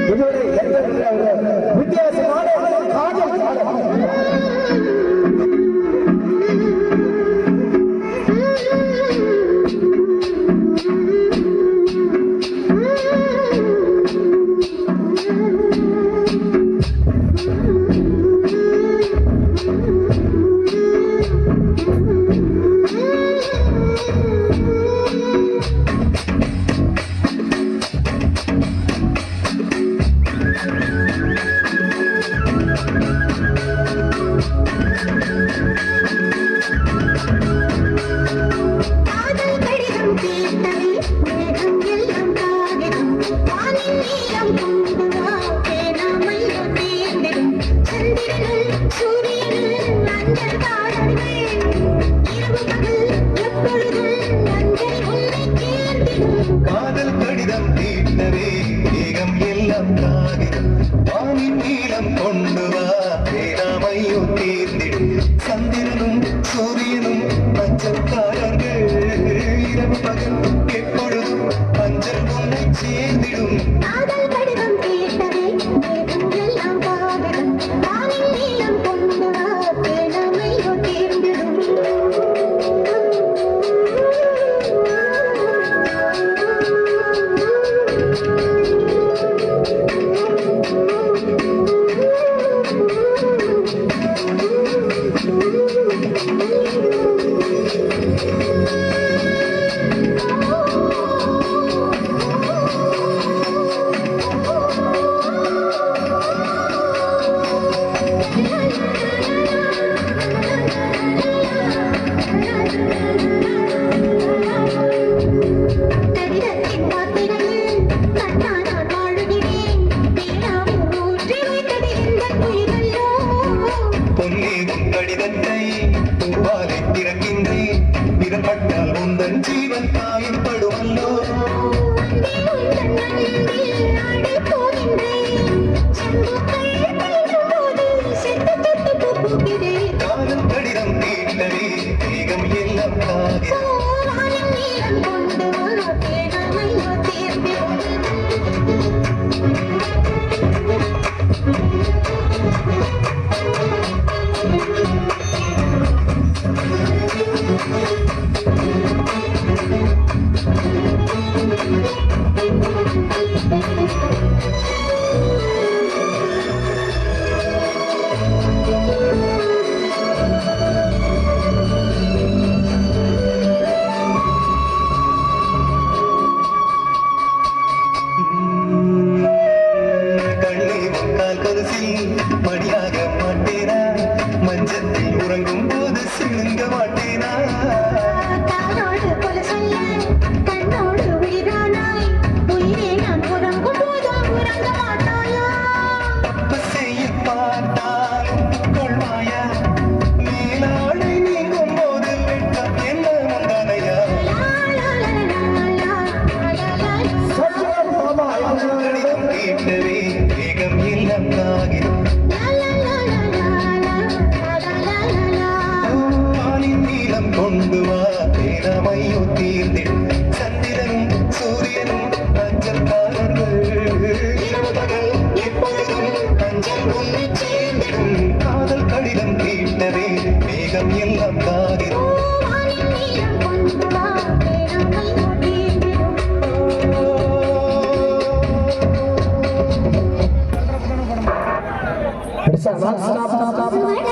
இதுவரை வித்தியாசமான காதல் காதல் கடிதம் தீட்டவே மேகம் எல்லாம் காகிதம் வானின் நீளம் கொண்டு வா பேராமையும் தீர்ந்திடும் சந்திரனும் சூரியனும் பஞ்சக்காரர்கள் இரவு பகல் எப்பொழுதும் பஞ்சல் உன்னை சேர்ந்திடும் காதல் கடிதம் தீட்டவே மேகம் எல்லாம் காகிதம் வானின் நீளம் கொண்டு வா பேராமையும் தீர்ந்திடும் கடிதத்தை பூவாலை திறக்கின்றேன் விடப்பட்டால் உந்தன் ஜீவன் காயப்படுவல்லோ காதல் கடிதம் தீட்டவே மேகம் எல்லாம் காகிதம் மடியாக மாட்டேனா மஞ்சத்தில் உறங்கும் போது சிணுங்க மாட்டேனா கண்ணோடு போல சொல்ல கண்ணோடு உயிரானாய் உயிரே நான் உறங்கும் போதும் உறங்க மாட்டாயா செய்ய பார்த்தால் கொள்வாயா மேலாடை நீங்கும் போது வெட்கம் என்ன முந்தானையா கடிதம் கேட்டவே வேகம் எல்லாம் காகிதம் கொண்டு வா பேராமையோ தீர்ந்திடும் சந்திரனும் சூரியனும் பஞ்சக்காரர்கள் இரவு பகல் எப்பொழுதும் பஞ்சல் உன்னை சேர்ந்திடும் காதல் கடிதம் தீட்டவே மேகம் எல்லாம் காகிதம் Stop.